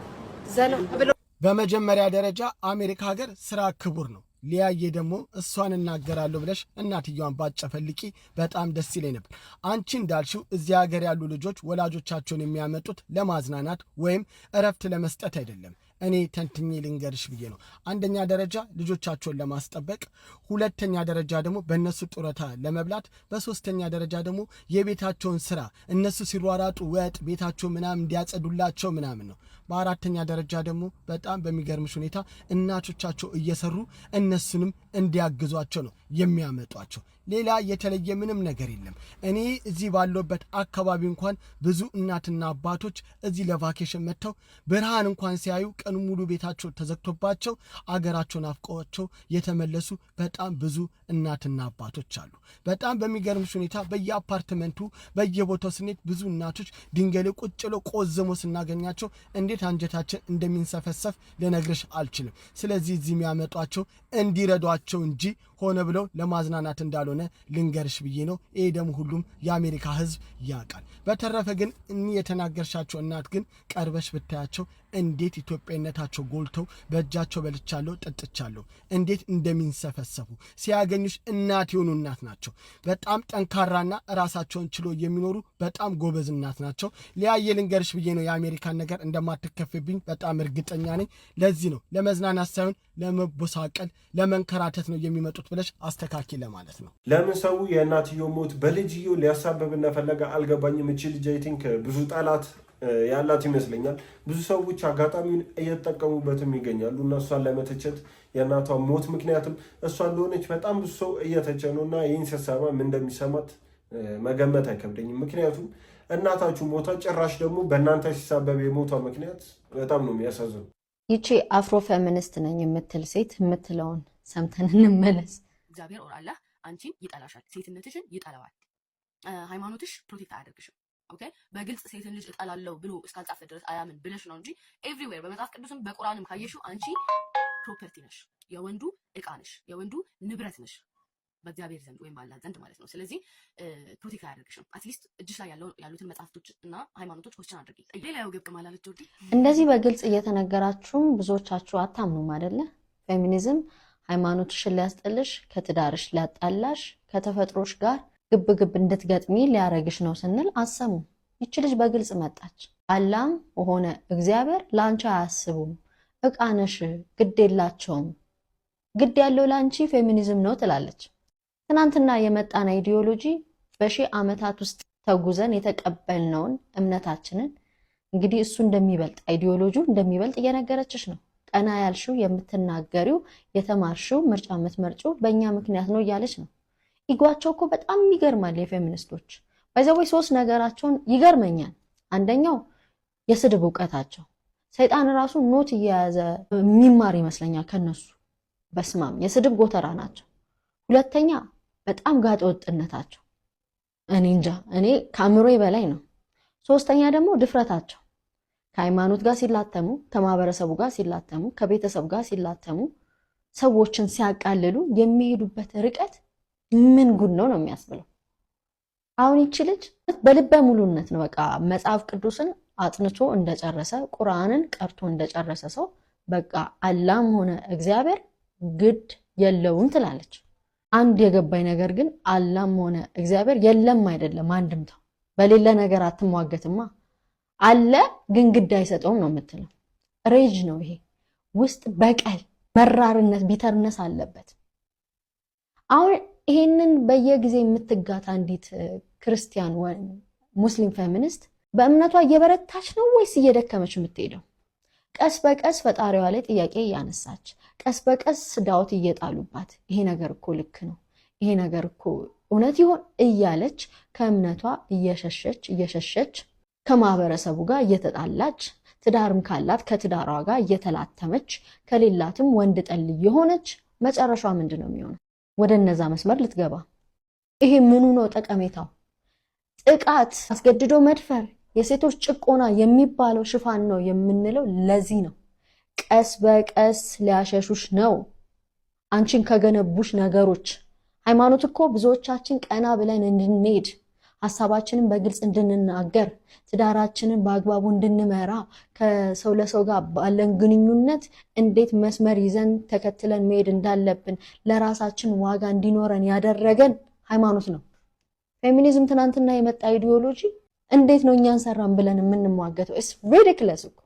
ዘና ብለው በመጀመሪያ ደረጃ አሜሪካ ሀገር ስራ ክቡር ነው። ሊያየ ደግሞ እሷን እናገራለሁ ብለሽ እናትየዋን ባጨፈልቂ በጣም ደስ ይለኝ ነበር። አንቺ እንዳልሽው እዚህ ሀገር ያሉ ልጆች ወላጆቻቸውን የሚያመጡት ለማዝናናት ወይም እረፍት ለመስጠት አይደለም። እኔ ተንትኜ ልንገርሽ ብዬ ነው። አንደኛ ደረጃ ልጆቻቸውን ለማስጠበቅ፣ ሁለተኛ ደረጃ ደግሞ በእነሱ ጡረታ ለመብላት፣ በሶስተኛ ደረጃ ደግሞ የቤታቸውን ስራ እነሱ ሲሯራጡ ወጥ ቤታቸው ምናምን እንዲያጸዱላቸው ምናምን ነው። በአራተኛ ደረጃ ደግሞ በጣም በሚገርምሽ ሁኔታ እናቶቻቸው እየሰሩ እነሱንም እንዲያግዟቸው ነው የሚያመጧቸው። ሌላ የተለየ ምንም ነገር የለም። እኔ እዚህ ባለበት አካባቢ እንኳን ብዙ እናትና አባቶች እዚህ ለቫኬሽን መጥተው ብርሃን እንኳን ሲያዩ ቀኑ ሙሉ ቤታቸው ተዘግቶባቸው አገራቸውን አፍቀዋቸው የተመለሱ በጣም ብዙ እናትና አባቶች አሉ። በጣም በሚገርምሽ ሁኔታ በየአፓርትመንቱ በየቦታው ስኔት ብዙ እናቶች ድንጋይ ላይ ቁጭ ብለው ቆዝሞ ስናገኛቸው እንዴት አንጀታችን እንደሚንሰፈሰፍ ልነግርሽ አልችልም። ስለዚህ እዚህ የሚያመጧቸው እንዲረዷቸው እንጂ ሆነ ብለው ለማዝናናት እንዳልሆነ ልንገርሽ ብዬ ነው። ይሄ ደግሞ ሁሉም የአሜሪካ ሕዝብ ያውቃል። በተረፈ ግን እኒህ የተናገርሻቸው እናት ግን ቀርበሽ ብታያቸው እንዴት ኢትዮጵያዊነታቸው ጎልተው በእጃቸው በልቻለሁ ጠጥቻለሁ እንዴት እንደሚንሰፈሰፉ ሲያገኙሽ እናት የሆኑ እናት ናቸው። በጣም ጠንካራና ራሳቸውን ችሎ የሚኖሩ በጣም ጎበዝ እናት ናቸው። ሊያየ ልንገርሽ ብዬ ነው። የአሜሪካን ነገር እንደማትከፍብኝ በጣም እርግጠኛ ነኝ። ለዚህ ነው ለመዝናናት ሳይሆን ለመቦሳቀል ለመንከራተት ነው የሚመጡት ብለሽ አስተካኪ ለማለት ነው። ለምን ሰው የእናትየው ሞት በልጅየው ሊያሳበብ እንደፈለገ አልገባኝም። እቺ ልጅ አይ ቲንክ ብዙ ጠላት ያላት ይመስለኛል። ብዙ ሰዎች አጋጣሚውን እየተጠቀሙበትም ይገኛሉ እና እሷን ለመተቸት የእናቷ ሞት ምክንያትም እሷ እንደሆነች በጣም ብዙ ሰው እየተቸ ነው እና ይህን ሲሰማ ምን እንደሚሰማት መገመት አይከብደኝም። ምክንያቱም እናታችሁ ሞታ ጭራሽ ደግሞ በእናንተ ሲሳበብ የሞቷ ምክንያት በጣም ነው የሚያሳዝነው። ይቺ አፍሮ ፌሚኒስት ነኝ የምትል ሴት የምትለውን ሰምተን እንመለስ። እግዚአብሔር ኦር አላህ አንቺን ይጠላሻል፣ ሴትነትሽን ይጠላዋል። ሃይማኖትሽ ፕሮቴክት አያደርግሽም። ኦኬ በግልጽ ሴትን ልጅ እጠላለሁ ብሎ እስካልጻፈ ድረስ አያምን ብለሽ ነው እንጂ ኤቭሪዌር በመጽሐፍ ቅዱስም በቁርአንም ካየሽው አንቺ ፕሮፐርቲ ነሽ፣ የወንዱ እቃ ነሽ፣ የወንዱ ንብረት ነሽ በእግዚአብሔር ዘንድ ወይም ባላህ ዘንድ ማለት ነው። ስለዚህ ፕሮቴክት አያደርግሽም። አትሊስት እጅሽ ላይ ያሉትን መጽሐፍቶች እና ሃይማኖቶች ኮስችን አድርጊ። ሌላው ግብ ማላለች ወዲ እንደዚህ በግልጽ እየተነገራችሁም ብዙዎቻችሁ አታምኑም አይደለ? ፌሚኒዝም ሃይማኖትሽን ሊያስጠልሽ፣ ከትዳርሽ ሊያጣላሽ፣ ከተፈጥሮሽ ጋር ግብ ግብ እንድትገጥሚ ሊያረግሽ ነው ስንል አሰሙ። ይች ልጅ በግልጽ መጣች። አላም ሆነ እግዚአብሔር ላንቺ አያስቡም፣ እቃ ነሽ፣ ግድ የላቸውም፣ ግድ ያለው ላንቺ ፌሚኒዝም ነው ትላለች። ትናንትና የመጣን አይዲዮሎጂ በሺህ ዓመታት ውስጥ ተጉዘን የተቀበልነውን እምነታችንን እንግዲህ እሱ እንደሚበልጥ አይዲዮሎጂው እንደሚበልጥ እየነገረችሽ ነው። ቀና ያልሽው የምትናገሪው የተማርሽው ምርጫ የምትመርጪው በእኛ ምክንያት ነው እያለች ነው። ኢጓቸው እኮ በጣም ይገርማል። የፌሚኒስቶች በዛው ሶስት ነገራቸውን ይገርመኛል። አንደኛው የስድብ ዕውቀታቸው ሰይጣን ራሱ ኖት እየያዘ የሚማር ይመስለኛል ከነሱ። በስማም የስድብ ጎተራ ናቸው። ሁለተኛ በጣም ጋጠ ወጥነታቸው እኔ እንጃ እኔ ከአእምሮዬ በላይ ነው። ሶስተኛ ደግሞ ድፍረታቸው ከሃይማኖት ጋር ሲላተሙ፣ ከማህበረሰቡ ጋር ሲላተሙ፣ ከቤተሰብ ጋር ሲላተሙ፣ ሰዎችን ሲያቃልሉ የሚሄዱበት ርቀት ምን ጉድ ነው የሚያስብለው። አሁን ይቺ ልጅ በልበ ሙሉነት ነው በቃ መጽሐፍ ቅዱስን አጥንቶ እንደጨረሰ ቁርአንን ቀርቶ እንደጨረሰ ሰው በቃ አላህም ሆነ እግዚአብሔር ግድ የለውም ትላለች። አንድ የገባኝ ነገር ግን አላህም ሆነ እግዚአብሔር የለም አይደለም አንድምታው በሌለ ነገር አትሟገትማ። አለ ግን ግድ አይሰጠውም ነው የምትለው። ሬጅ ነው ይሄ። ውስጥ በቀል፣ መራርነት፣ ቢተርነስ አለበት። አሁን ይሄንን በየጊዜ የምትጋታ አንዲት ክርስቲያን ወይ ሙስሊም ፌሚኒስት በእምነቷ እየበረታች ነው ወይስ እየደከመች የምትሄደው? ቀስ በቀስ ፈጣሪዋ ላይ ጥያቄ እያነሳች፣ ቀስ በቀስ ዳውት እየጣሉባት ይሄ ነገር እኮ ልክ ነው፣ ይሄ ነገር እኮ እውነት ይሆን እያለች ከእምነቷ እየሸሸች ከማህበረሰቡ ጋር እየተጣላች፣ ትዳርም ካላት ከትዳሯ ጋር እየተላተመች፣ ከሌላትም ወንድ ጠል የሆነች መጨረሻ ምንድነው የሚሆነው? ወደ እነዛ መስመር ልትገባ። ይሄ ምኑ ነው ጠቀሜታው? ጥቃት፣ አስገድዶ መድፈር፣ የሴቶች ጭቆና የሚባለው ሽፋን ነው የምንለው ለዚህ ነው። ቀስ በቀስ ሊያሸሹሽ ነው አንቺን ከገነቡሽ ነገሮች። ሃይማኖት እኮ ብዙዎቻችን ቀና ብለን እንድንሄድ፣ ሐሳባችንን በግልጽ እንድንናገር፣ ትዳራችንን በአግባቡ እንድንመራ፣ ከሰው ለሰው ጋር ባለን ግንኙነት እንዴት መስመር ይዘን ተከትለን መሄድ እንዳለብን ለራሳችን ዋጋ እንዲኖረን ያደረገን ሃይማኖት ነው። ፌሚኒዝም ትናንትና የመጣ አይዲዮሎጂ እንዴት ነው እኛን ሰራን ብለን የምንሟገተው? ኢትስ ሪዲክለስ እኮ።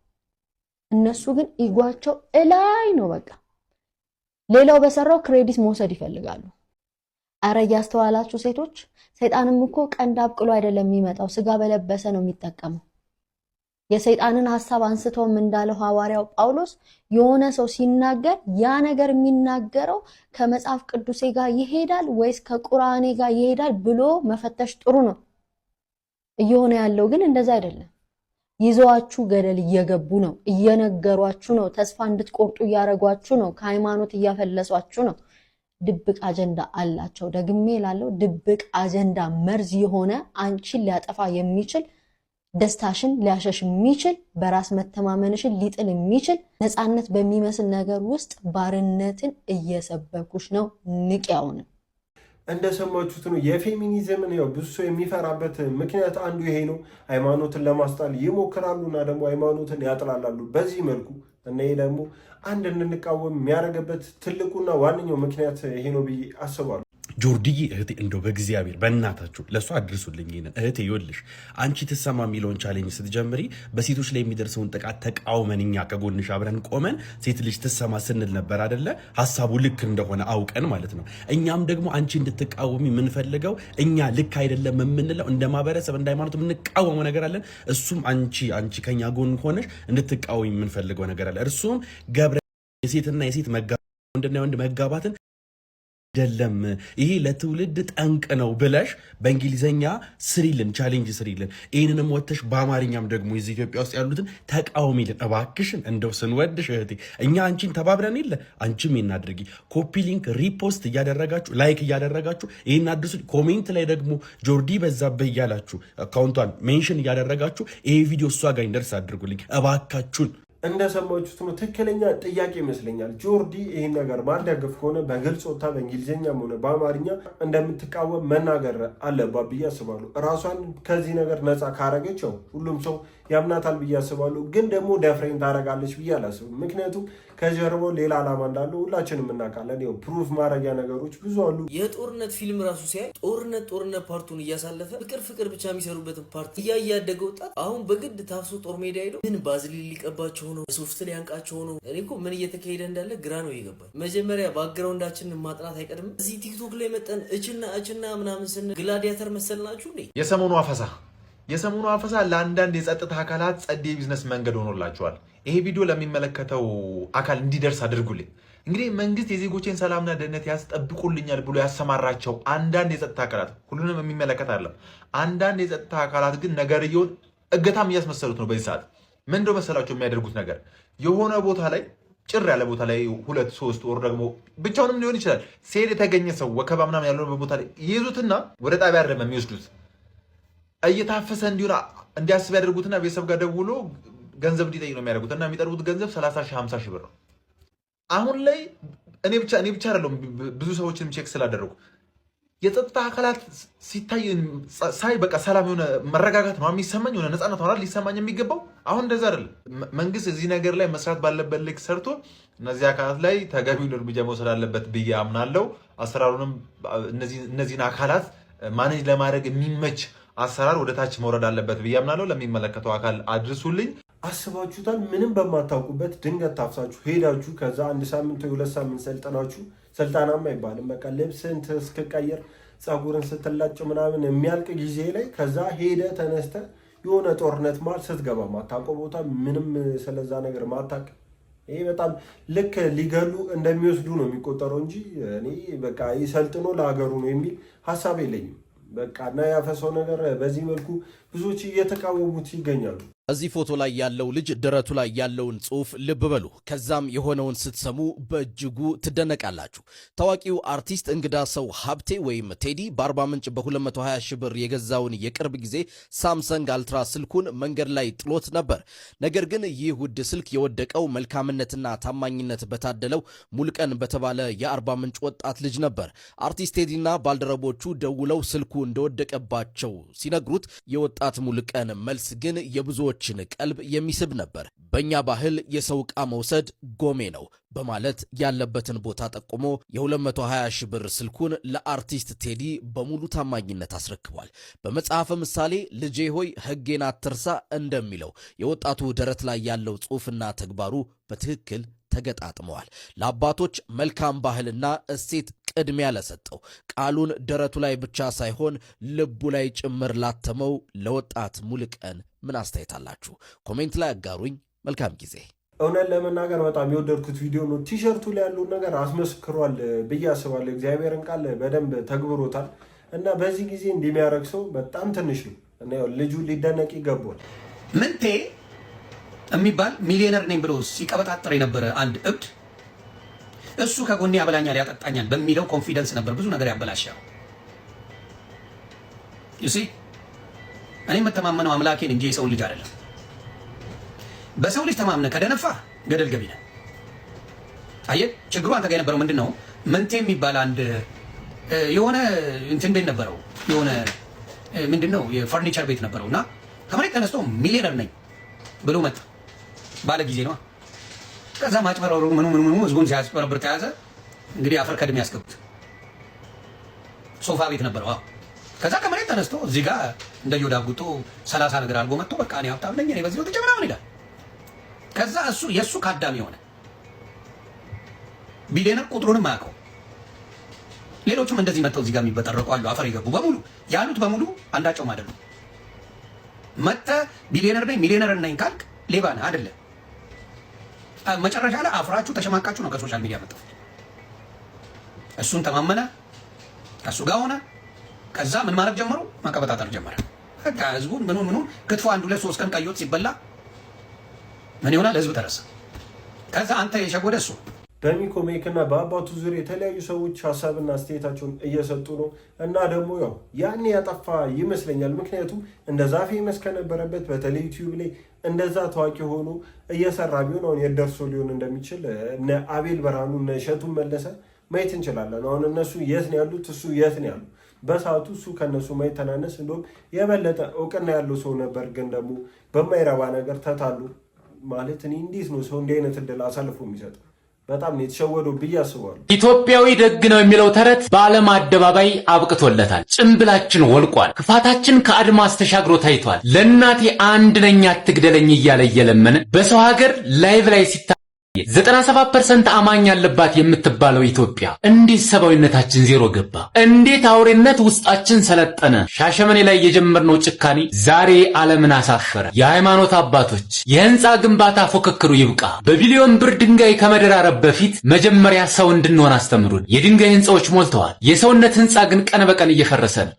እነሱ ግን ኢጓቸው እላይ ነው በቃ። ሌላው በሰራው ክሬዲት መውሰድ ይፈልጋሉ። አረ ያስተዋላችሁ ሴቶች፣ ሰይጣንም እኮ ቀንድ አብቅሎ አይደለም የሚመጣው፣ ስጋ በለበሰ ነው የሚጠቀመው። የሰይጣንን ሐሳብ አንስተውም እንዳለው ሐዋርያው ጳውሎስ የሆነ ሰው ሲናገር ያ ነገር የሚናገረው ከመጽሐፍ ቅዱሴ ጋር ይሄዳል ወይስ ከቁርአኔ ጋር ይሄዳል ብሎ መፈተሽ ጥሩ ነው። እየሆነ ያለው ግን እንደዛ አይደለም። ይዘዋችሁ ገደል እየገቡ ነው፣ እየነገሯችሁ ነው፣ ተስፋ እንድትቆርጡ እያረጓችሁ ነው፣ ከሃይማኖት እያፈለሷችሁ ነው። ድብቅ አጀንዳ አላቸው። ደግሜ ላለው ድብቅ አጀንዳ መርዝ የሆነ አንቺን ሊያጠፋ የሚችል ደስታሽን ሊያሸሽ የሚችል በራስ መተማመንሽን ሊጥል የሚችል ነፃነት በሚመስል ነገር ውስጥ ባርነትን እየሰበኩሽ ነው። ንቂያውን እንደሰማችሁት ነው። የፌሚኒዝምን ያው ብዙ ሰው የሚፈራበት ምክንያት አንዱ ይሄ ነው። ሃይማኖትን ለማስጣል ይሞክራሉና ደግሞ ሃይማኖትን ያጥላላሉ በዚህ መልኩ እና ይሄ ደግሞ አንድ እንድንቃወም የሚያደርግበት ትልቁና ዋነኛው ምክንያት ይሄ ነው ብዬ አስባለሁ። ጆርዲዬ እህቴ እንደው በእግዚአብሔር በእናታችሁ ለእሷ አድርሱልኝ። ይሄንን እህቴ ይኸውልሽ አንቺ ትሰማ የሚለውን ቻሌንጅ ስትጀምሪ በሴቶች ላይ የሚደርሰውን ጥቃት ተቃውመን እኛ ከጎንሽ አብረን ቆመን ሴት ልጅ ትሰማ ስንል ነበር አይደለ? ሀሳቡ ልክ እንደሆነ አውቀን ማለት ነው። እኛም ደግሞ አንቺ እንድትቃወሚ የምንፈልገው እኛ ልክ አይደለም የምንለው እንደ ማህበረሰብ እንደ ሃይማኖት የምንቃወመው ነገር አለን። እሱም አንቺ ከኛ ጎን ሆነሽ እንድትቃወሚ የምንፈልገው ነገር አለ። እርሱም ገብረ የሴትና የሴት ወንድና የወንድ መጋባትን አይደለም ይሄ ለትውልድ ጠንቅ ነው ብለሽ በእንግሊዘኛ ስሪልን፣ ቻሌንጅ ስሪልን። ይህንንም ወጥተሽ በአማርኛም ደግሞ እዚህ ኢትዮጵያ ውስጥ ያሉትን ተቃውሚልን እባክሽን። እንደው ስንወድሽ እህቴ እኛ አንቺን ተባብረን የለ አንቺም ይህን አድርጊ። ኮፒ ሊንክ ሪፖስት እያደረጋችሁ ላይክ እያደረጋችሁ ይህን አድርሱ። ኮሜንት ላይ ደግሞ ጆርዲ በዛብህ እያላችሁ አካውንቷን ሜንሽን እያደረጋችሁ ይሄ ቪዲዮ እሷ ጋር ይደርስ አድርጉልኝ እባካችሁን። እንደሰማችሁት ነው። ትክክለኛ ጥያቄ ይመስለኛል። ጆርዲ ይህን ነገር ማደግፍ ከሆነ በግልጽ ወጥታ በእንግሊዝኛም ሆነ በአማርኛ እንደምትቃወም መናገር አለባት ብዬ አስባለሁ። ራሷን ከዚህ ነገር ነፃ ካረገችው ሁሉም ሰው ያምናታል ብዬ አስባለሁ። ግን ደግሞ ደፍሬን ታደርጋለች ብዬ አላስብም። ምክንያቱም ከጀርባው ሌላ ዓላማ እንዳለው ሁላችንም እናውቃለን። ያው ፕሩፍ ማድረጊያ ነገሮች ብዙ አሉ። የጦርነት ፊልም ራሱ ሲያይ ጦርነት ፓርቱን እያሳለፈ ፍቅር ብቻ የሚሰሩበትን ፓርት እያያደገ ወጣት አሁን በግድ ታፍሶ ጦር ሜዳ ሄደው ምን ባዝሊን ሊቀባቸው ነው፣ ሶፍት ሊያንቃቸው ነው። እኔ እኮ ምን እየተካሄደ እንዳለ ግራ ነው የገባኝ። መጀመሪያ ባክግራውንዳችንን ማጥናት አይቀድም? እዚህ ቲክቶክ ላይ መጠን እችና ምናምን ስን ግላዲያተር መሰልናችሁ እንዴ? የሰሞኑ አፈሳ ለአንዳንድ የጸጥታ አካላት ጸዴ ቢዝነስ መንገድ ሆኖላቸዋል። ይሄ ቪዲዮ ለሚመለከተው አካል እንዲደርስ አድርጉልኝ። እንግዲህ መንግስት የዜጎችን ሰላምና ደህንነት ያስጠብቁልኛል ብሎ ያሰማራቸው አንዳንድ የጸጥታ አካላት ሁሉንም የሚመለከት አይደለም። አንዳንድ የጸጥታ አካላት ግን ነገርየውን እገታም እያስመሰሉት ነው። በዚህ ሰዓት ምን እንደው መሰላቸው የሚያደርጉት ነገር የሆነ ቦታ ላይ ጭር ያለ ቦታ ላይ 2-3 ወር ደግሞ ብቻውንም ሊሆን ይችላል ሲሄድ የተገኘ ሰው ወከባ ምናምን ያለበት ቦታ ላይ ይይዙትና ወደ ጣቢያ አይደለም የሚወስዱት እየታፈሰ እንዲያስብ ያደርጉትና ቤተሰብ ጋር ደውሎ ገንዘብ እንዲጠይቅ ነው የሚያደርጉት እና የሚጠሩት ገንዘብ 30 ሺህ 50 ሺህ ብር ነው። አሁን ላይ እኔ ብቻ አይደለም ብዙ ሰዎችንም ቼክ ስላደረጉ የጸጥታ አካላት ሲታይ ሳይ በቃ ሰላም የሆነ መረጋጋት ነው የሚሰማኝ፣ የሆነ ነፃነት ነው ሊሰማኝ የሚገባው። አሁን እንደዛ አይደለም። መንግስት እዚህ ነገር ላይ መስራት ባለበት ልክ ሰርቶ እነዚህ አካላት ላይ ተገቢውን እርምጃ መውሰድ አለበት ብዬ አምናለሁ። አሰራሩንም እነዚህን አካላት ማኔጅ ለማድረግ የሚመች አሰራር ወደ ታች መውረድ አለበት ብዬ አምናለሁ። ለሚመለከተው አካል አድርሱልኝ። አስባችሁታል? ምንም በማታውቁበት ድንገት ታፍሳችሁ ሄዳችሁ ከዛ 1 ሳምንት ወይ 2 ሳምንት ሰልጠናችሁ፣ ሰልጣናማ አይባልም በቃ ልብስን እስክቀየር ጸጉርን ስትላጭ ምናምን የሚያልቅ ጊዜ ላይ ከዛ ሄደ ተነስተ የሆነ ጦርነት ማል ስትገባ ማታውቀው ቦታ ምንም ስለዛ ነገር ማታውቅ፣ ይሄ በጣም ልክ ሊገሉ እንደሚወስዱ ነው የሚቆጠረው እንጂ እኔ በቃ ይሰልጥኖ ለሀገሩ ነው የሚል ሀሳብ የለኝም። በቃ እና ያፈሰው ነገር በዚህ መልኩ ብዙዎች እየተቃወሙት ይገኛሉ። እዚህ ፎቶ ላይ ያለው ልጅ ደረቱ ላይ ያለውን ጽሑፍ ልብ በሉ። ከዛም የሆነውን ስትሰሙ በእጅጉ ትደነቃላችሁ። ታዋቂው አርቲስት እንግዳ ሰው ሀብቴ ወይም ቴዲ በአርባ ምንጭ በ220 ሺህ ብር የገዛውን የቅርብ ጊዜ ሳምሰንግ አልትራ ስልኩን መንገድ ላይ ጥሎት ነበር። ነገር ግን ይህ ውድ ስልክ የወደቀው መልካምነትና ታማኝነት በታደለው ሙልቀን በተባለ የአርባ ምንጭ ወጣት ልጅ ነበር። አርቲስት ቴዲና ባልደረቦቹ ደውለው ስልኩ እንደወደቀባቸው ሲነግሩት የወጣት ሙልቀን መልስ ግን የብዙዎች ቀልብ የሚስብ ነበር። በእኛ ባህል የሰው ዕቃ መውሰድ ጎሜ ነው በማለት ያለበትን ቦታ ጠቁሞ የ220 ሺህ ብር ስልኩን ለአርቲስት ቴዲ በሙሉ ታማኝነት አስረክቧል። በመጽሐፈ ምሳሌ ልጄ ሆይ ሕጌን አትርሳ እንደሚለው የወጣቱ ደረት ላይ ያለው ጽሑፍና ተግባሩ በትክክል ተገጣጥመዋል። ለአባቶች መልካም ባህልና እሴት ቅድሚያ ለሰጠው ቃሉን ደረቱ ላይ ብቻ ሳይሆን ልቡ ላይ ጭምር ላተመው ለወጣት ሙልቀን ምን አስተያየት አላችሁ? ኮሜንት ላይ አጋሩኝ። መልካም ጊዜ። እውነት ለመናገር በጣም የወደድኩት ቪዲዮ ነው። ቲሸርቱ ላይ ያለውን ነገር አስመስክሯል ብዬ አስባለሁ። እግዚአብሔርን ቃል በደንብ ተግብሮታል እና በዚህ ጊዜ እንደሚያደርግ ሰው በጣም ትንሽ ነው እና ልጁ ሊደነቅ ይገባል። ምንቴ የሚባል ሚሊዮነር ነኝ ብሎ ሲቀበጣጠር የነበረ አንድ እብድ እሱ ከጎኔ ያበላኛል ያጠጣኛል በሚለው ኮንፊደንስ ነበር ብዙ ነገር ያበላሻው። ዩሲ እኔ የምተማመነው አምላኬን እንጂ የሰውን ልጅ አይደለም። በሰው ልጅ ተማምነ ከደነፋ ገደል ገቢ ነህ። አየህ ችግሩ አንተ ጋር የነበረው ምንድን ነው? ምንቴ የሚባል አንድ የሆነ እንትን ቤት ነበረው፣ የሆነ ምንድን ነው የፈርኒቸር ቤት ነበረው እና ከመሬት ተነስቶ ሚሊዮነር ነኝ ብሎ መጣ። ባለ ጊዜ ነው። ከዛ ማጭበረሩ ምኑ ህዝቡን ሲያጭበረብር ተያዘ። እንግዲህ አፈር ከድሜ ያስገቡት ሶፋ ቤት ነበረው። ከዛ ከመሬት ተነስቶ እዚህ ጋር እንደ ዮዳብ ጉቶ 30 ነገር አድርጎ መጥቶ በቃ እኔ ሀብታም ነኝ እኔ በዚህ ወጥቼ ምናምን ይላል። ከዛ እሱ የእሱ ካዳሚ ሆነ ቢሊዮነር ቁጥሩንም አያውቀው። ሌሎቹም እንደዚህ መጥተው እዚህ ጋር የሚበጠረቁ አሉ። አፈር የገቡ በሙሉ ያሉት በሙሉ አንዳቸውም አይደሉም። መጥተህ ቢሊዮነር ነኝ ሚሊዮነር ነኝ ካልክ ሌባ ነህ አይደለ? መጨረሻ ላይ አፍራችሁ ተሸማቃችሁ ነው ከሶሻል ሚዲያ መጣው። እሱን ተማመነ፣ ከሱ ጋር ሆነ። ከዛ ምን ማድረግ ጀመሩ? ማቀበጣጠር ጀመረ። በቃ ህዝቡን ምኑ ክትፎ 1 2 3 ቀን ቀይወጥ ሲበላ ምን ይሆናል? ህዝብ ተረሳ። ከዛ አንተ የሸጎደ እሱ በሚኮ ሜክ እና በአባቱ ዙሪያ የተለያዩ ሰዎች ሀሳብና አስተያየታቸውን እየሰጡ ነው እና ደግሞ ያው ያኔ ያጠፋ ይመስለኛል። ምክንያቱም እንደዛ ፌመስ ከነበረበት በተለይ ዩቲዩብ ላይ እንደዛ ታዋቂ ሆኖ እየሰራ ቢሆን አሁን የደርሶ ሊሆን እንደሚችል እነ አቤል ብርሃኑ እነ እሸቱን መለሰ ማየት እንችላለን። አሁን እነሱ የት ነው ያሉት? እሱ የት ነው ያሉ? በሰዓቱ እሱ ከነሱ ማይተናነስ እንደውም የበለጠ እውቅና ያለው ሰው ነበር። ግን ደግሞ በማይረባ ነገር ተታሉ ማለት እኔ እንዴት ነው ሰው እንዲህ አይነት እድል አሳልፎ የሚሰጠው? በጣም ነው የተሸወደው ብዬ አስባለሁ። ኢትዮጵያዊ ደግ ነው የሚለው ተረት በዓለም አደባባይ አብቅቶለታል። ጭንብላችን ወልቋል። ክፋታችን ከአድማስ ተሻግሮ ታይቷል። ለእናቴ አንድ ነኝ አትግደለኝ እያለ እየለመነ በሰው ሀገር ላይቭ ላይ ሲታ 97% አማኝ ያለባት የምትባለው ኢትዮጵያ እንዴት ሰብአዊነታችን ዜሮ ገባ? እንዴት አውሬነት ውስጣችን ሰለጠነ? ሻሸመኔ ላይ የጀመርነው ጭካኔ ዛሬ ዓለምን አሳፈረ። የሃይማኖት አባቶች የህንፃ ግንባታ ፉክክሩ ይብቃ። በቢሊዮን ብር ድንጋይ ከመደራረብ በፊት መጀመሪያ ሰው እንድንሆን አስተምሩን። የድንጋይ ህንፃዎች ሞልተዋል። የሰውነት ህንፃ ግን ቀን በቀን እየፈረሰ ነው።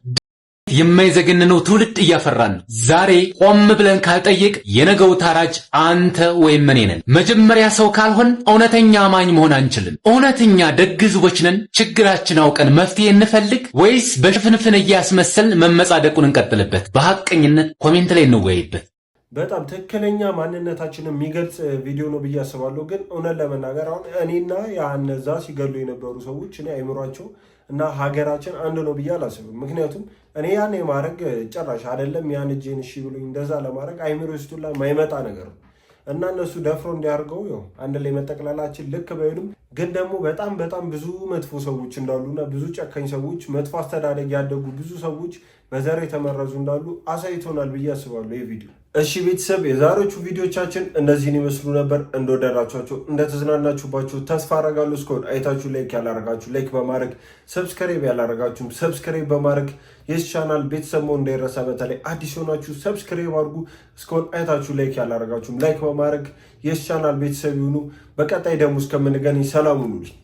የማይዘገንነው ትውልድ እያፈራን ነው። ዛሬ ቆም ብለን ካልጠየቅ የነገው ታራጅ አንተ ወይም እኔ ነን። መጀመሪያ ሰው ካልሆን እውነተኛ አማኝ መሆን አንችልም። እውነተኛ ደግ ህዝቦች ነን። ችግራችን አውቀን መፍትሄ እንፈልግ ወይስ በሽፍንፍን እያስመሰልን መመጻደቁን እንቀጥልበት? በሐቀኝነት ኮሜንት ላይ እንወያይበት። በጣም ትክክለኛ ማንነታችንን የሚገልጽ ቪዲዮ ነው ብዬ አስባለሁ። ግን እውነት ለመናገር አሁን እኔና ያነዛ ሲገሉ የነበሩ ሰዎች እኔ አይምሯቸው እና ሀገራችን አንድ ነው ብዬ አላስብም። ምክንያቱም እኔ ያን የማድረግ ጭራሽ አይደለም ያን እጄን እሺ ብሎኝ እንደዛ ለማድረግ አይምሮ ውስጥ ላይ ማይመጣ ነገር ነው እና እነሱ ደፍሮ እንዲያርገው ያው አንድ ላይ መጠቅለላችን ልክ ባይሉም ግን ደግሞ በጣም ብዙ መጥፎ ሰዎች እንዳሉና ብዙ ጨካኝ ሰዎች መጥፎ አስተዳደግ ያደጉ ብዙ ሰዎች በዘር የተመረዙ እንዳሉ አሳይቶናል ብዬ አስባለሁ ይህ ቪዲዮ። እሺ ቤተሰብ የዛሬዎቹ ቪዲዮቻችን እነዚህን ይመስሉ ነበር። እንደወደዳችኋቸው እንደተዝናናችሁባቸው ተስፋ አረጋለሁ። እስከሆነ አይታችሁ ላይክ ያላረጋችሁ ላይክ በማድረግ ሰብስክራይብ ያላረጋችሁም ሰብስክራይብ በማድረግ የዚህ ቻናል ቤተሰብ መሆን እንዳይረሳ። በተለይ አዲስ ሆናችሁ ሰብስክራይብ አድርጉ። እስከሆነ አይታችሁ ላይክ ያላረጋችሁም ላይክ በማድረግ የዚህ ቻናል ቤተሰብ ይሁኑ። በቀጣይ ደግሞ እስከምንገናኝ ሰላም ሁኑልኝ።